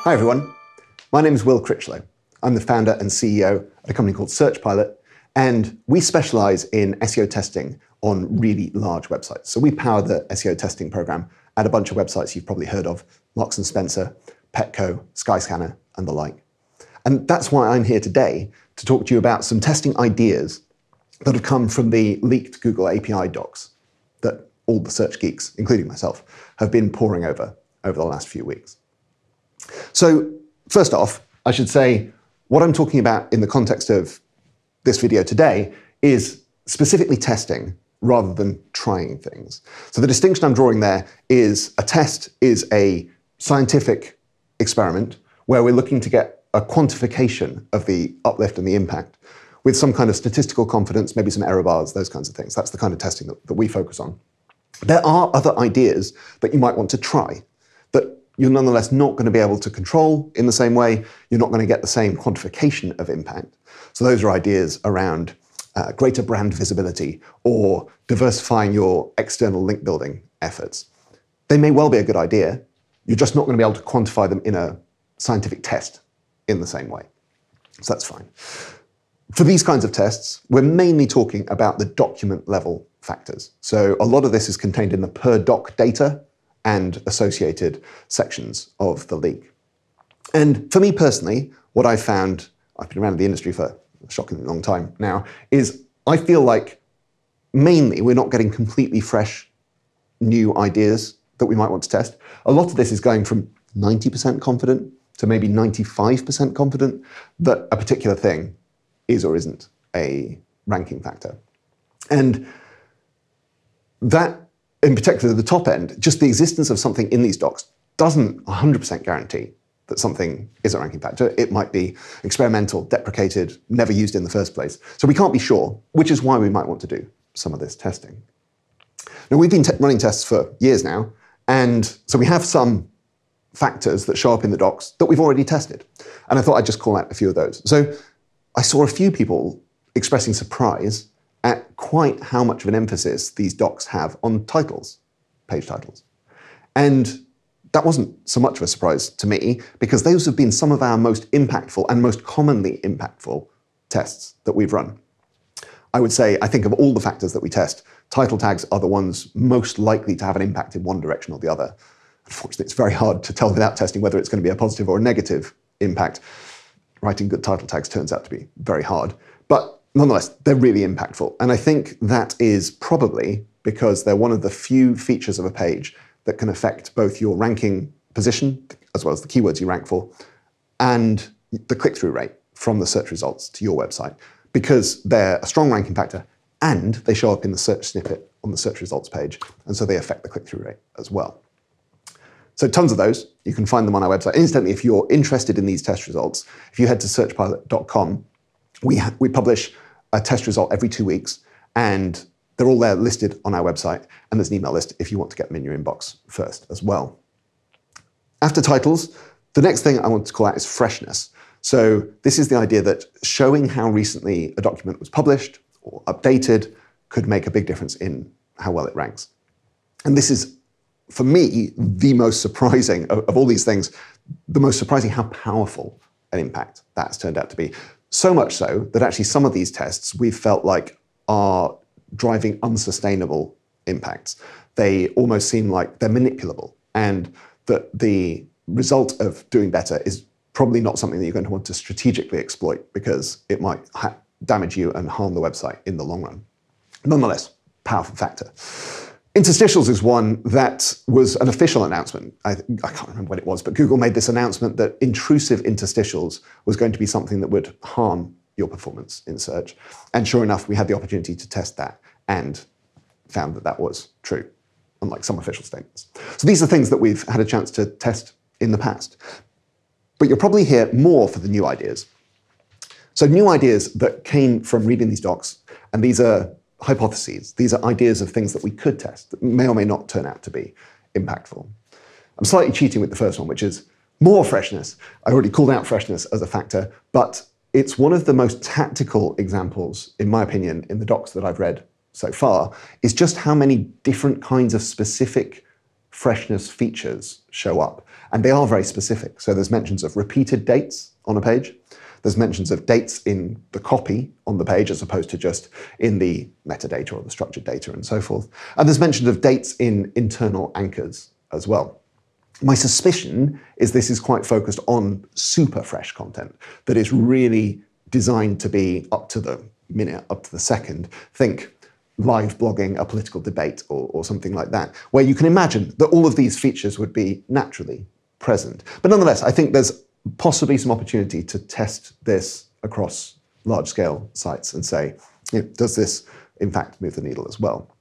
Hi everyone, my name is Will Critchlow. I'm the founder and CEO at a company called SearchPilot, and we specialize in SEO testing on really large websites. So we power the SEO testing program at a bunch of websites you've probably heard of: Marks & Spencer, Petco, Skyscanner, and the like. And that's why I'm here today to talk to you about some testing ideas that have come from the leaked Google API docs that all the search geeks, including myself, have been poring over the last few weeks. So first off, I should say what I'm talking about in the context of this video today is specifically testing rather than trying things. So the distinction I'm drawing there is a test is a scientific experiment where we're looking to get a quantification of the uplift and the impact with some kind of statistical confidence, maybe some error bars, those kinds of things. That's the kind of testing that we focus on. There are other ideas that you might want to try that you're nonetheless not going to be able to control in the same way. You're not going to get the same quantification of impact. So those are ideas around greater brand visibility or diversifying your external link building efforts. They may well be a good idea. You're just not going to be able to quantify them in a scientific test in the same way. So that's fine. For these kinds of tests, we're mainly talking about the document level factors. So a lot of this is contained in the per doc data and associated sections of the leak. And for me personally, what I've found, I've been around the industry for a shockingly long time now, is I feel like mainly we're not getting completely fresh new ideas that we might want to test. A lot of this is going from 90% confident to maybe 95% confident that a particular thing is or isn't a ranking factor. And that, in particular, the top end, just the existence of something in these docs doesn't 100% guarantee that something is a ranking factor. It might be experimental, deprecated, never used in the first place. So we can't be sure, which is why we might want to do some of this testing. Now, we've been running tests for years now, and so we have some factors that show up in the docs that we've already tested. And I thought I'd just call out a few of those. So I saw a few people expressing surprise at quite how much of an emphasis these docs have on titles, page titles. And that wasn't so much of a surprise to me, because those have been some of our most impactful and most commonly impactful tests that we've run. I would say, I think of all the factors that we test, title tags are the ones most likely to have an impact in one direction or the other. Unfortunately, it's very hard to tell without testing whether it's going to be a positive or a negative impact. Writing good title tags turns out to be very hard. But nonetheless, they're really impactful. And I think that is probably because they're one of the few features of a page that can affect both your ranking position, as well as the keywords you rank for, and the click-through rate from the search results to your website, because they're a strong ranking factor and they show up in the search snippet on the search results page, and so they affect the click-through rate as well. So tons of those. You can find them on our website. Incidentally, if you're interested in these test results, if you head to searchpilot.com, we publish a test result every 2 weeks, and they're all there listed on our website, and there's an email list if you want to get them in your inbox first as well. After titles, the next thing I want to call out is freshness. So this is the idea that showing how recently a document was published or updated could make a big difference in how well it ranks. And this is, for me, the most surprising of all these things, the most surprising how powerful an impact that's turned out to be. So much so that actually some of these tests we've felt like are driving unsustainable impacts. They almost seem like they're manipulable, and that the result of doing better is probably not something that you're going to want to strategically exploit, because it might damage you and harm the website in the long run. Nonetheless, powerful factor. Interstitials is one that was an official announcement. I can't remember when it was, but Google made this announcement that intrusive interstitials was going to be something that would harm your performance in search. And sure enough, we had the opportunity to test that and found that that was true, unlike some official statements. So these are things that we've had a chance to test in the past. But you'll probably hear more for the new ideas. So new ideas that came from reading these docs, and these are hypotheses. These are ideas of things that we could test that may or may not turn out to be impactful. I'm slightly cheating with the first one, which is more freshness. I already called out freshness as a factor, but it's one of the most tactical examples, in my opinion, in the docs that I've read so far, is just how many different kinds of specific freshness features show up. And they are very specific. So there's mentions of repeated dates on a page. There's mentions of dates in the copy on the page as opposed to just in the metadata or the structured data and so forth. And there's mentions of dates in internal anchors as well. My suspicion is this is quite focused on super fresh content that is really designed to be up to the minute, up to the second. Think live blogging, a political debate or something like that, where you can imagine that all of these features would be naturally present. But nonetheless, I think there's possibly some opportunity to test this across large-scale sites and say, does this in fact move the needle as well?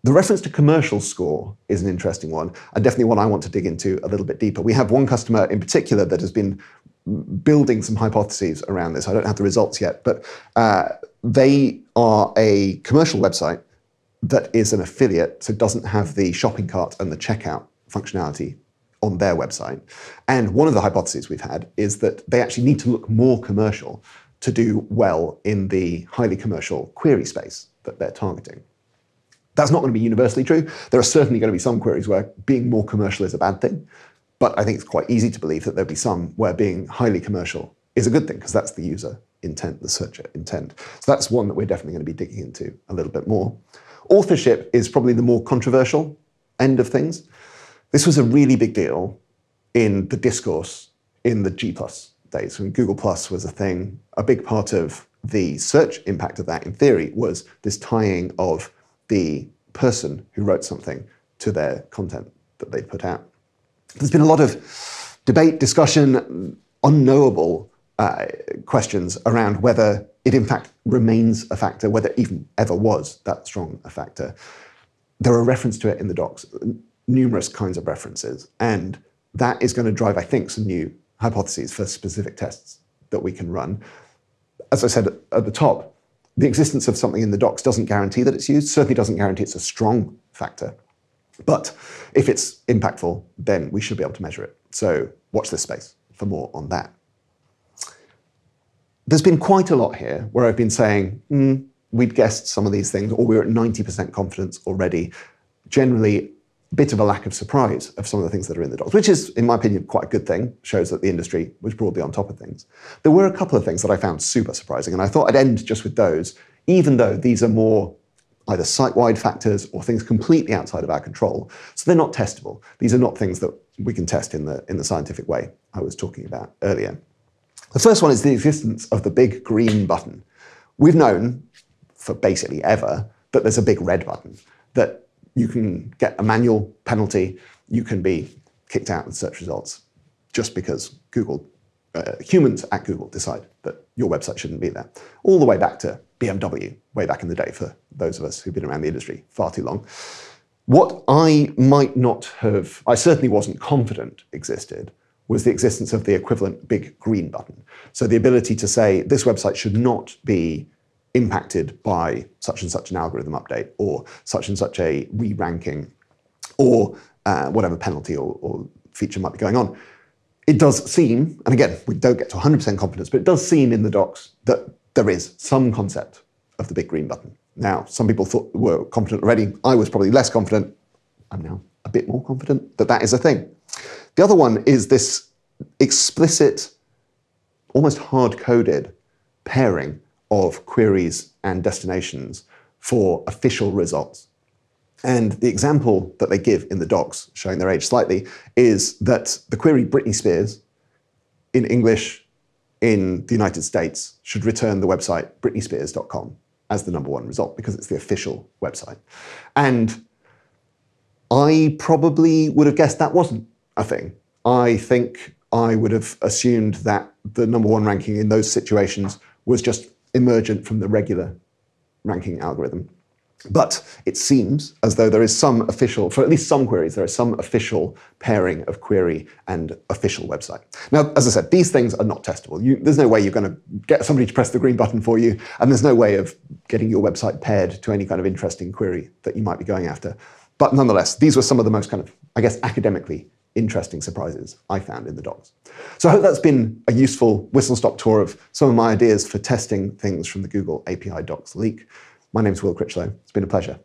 The reference to commercial score is an interesting one, and definitely one I want to dig into a little bit deeper. We have one customer in particular that has been building some hypotheses around this. I don't have the results yet, but they are a commercial website that is an affiliate, so doesn't have the shopping cart and the checkout functionality on their website. And one of the hypotheses we've had is that they actually need to look more commercial to do well in the highly commercial query space that they're targeting. That's not going to be universally true. There are certainly going to be some queries where being more commercial is a bad thing, but I think it's quite easy to believe that there'll be some where being highly commercial is a good thing, because that's the user intent, the searcher intent. So that's one that we're definitely going to be digging into a little bit more. Authorship is probably the more controversial end of things. This was a really big deal in the discourse in the G+ days, when Google+ was a thing. A big part of the search impact of that, in theory, was this tying of the person who wrote something to their content that they put out. There's been a lot of debate, discussion, unknowable questions around whether it in fact remains a factor, whether it even ever was that strong a factor. There are references to it in the docs, numerous kinds of references, and that is going to drive, I think, some new hypotheses for specific tests that we can run. As I said at the top, the existence of something in the docs doesn't guarantee that it's used, certainly doesn't guarantee it's a strong factor. But if it's impactful, then we should be able to measure it. So watch this space for more on that. There's been quite a lot here where I've been saying, we'd guessed some of these things, or we're at 90% confidence already. Generally, a bit of a lack of surprise of some of the things that are in the docs, which is, in my opinion, quite a good thing, shows that the industry was broadly on top of things. There were a couple of things that I found super surprising, and I thought I'd end just with those, even though these are more either site-wide factors or things completely outside of our control. So they're not testable. These are not things that we can test in the scientific way I was talking about earlier. The first one is the existence of the big green button. We've known for basically ever that there's a big red button, that you can get a manual penalty, you can be kicked out with search results just because Google, humans at Google decide that your website shouldn't be there. All the way back to BMW, way back in the day, for those of us who've been around the industry far too long. What I certainly wasn't confident existed, was the existence of the equivalent big green button. So the ability to say, this website should not be impacted by such and such an algorithm update, or such and such a re-ranking, or whatever penalty or feature might be going on. It does seem, and again, we don't get to 100% confidence, but it does seem in the docs that there is some concept of the big green button. Now, some people were confident already. I was probably less confident. I'm now a bit more confident that that is a thing. The other one is this explicit, almost hard-coded pairing of queries and destinations for official results. And the example that they give in the docs, showing their age slightly, is that the query Britney Spears in English in the United States should return the website britneyspears.com as the #1 result, because it's the official website. And I probably would have guessed that wasn't a thing. I think I would have assumed that the #1 ranking in those situations was just emergent from the regular ranking algorithm. But it seems as though there is some official, for at least some queries, there is some official pairing of query and official website. Now, as I said, these things are not testable. There's no way you're going to get somebody to press the green button for you, and there's no way of getting your website paired to any kind of interesting query that you might be going after. But nonetheless, these were some of the most kind of, I guess, academically interesting surprises I found in the docs. So I hope that's been a useful whistle-stop tour of some of my ideas for testing things from the Google API docs leak. My name's Will Critchlow. It's been a pleasure.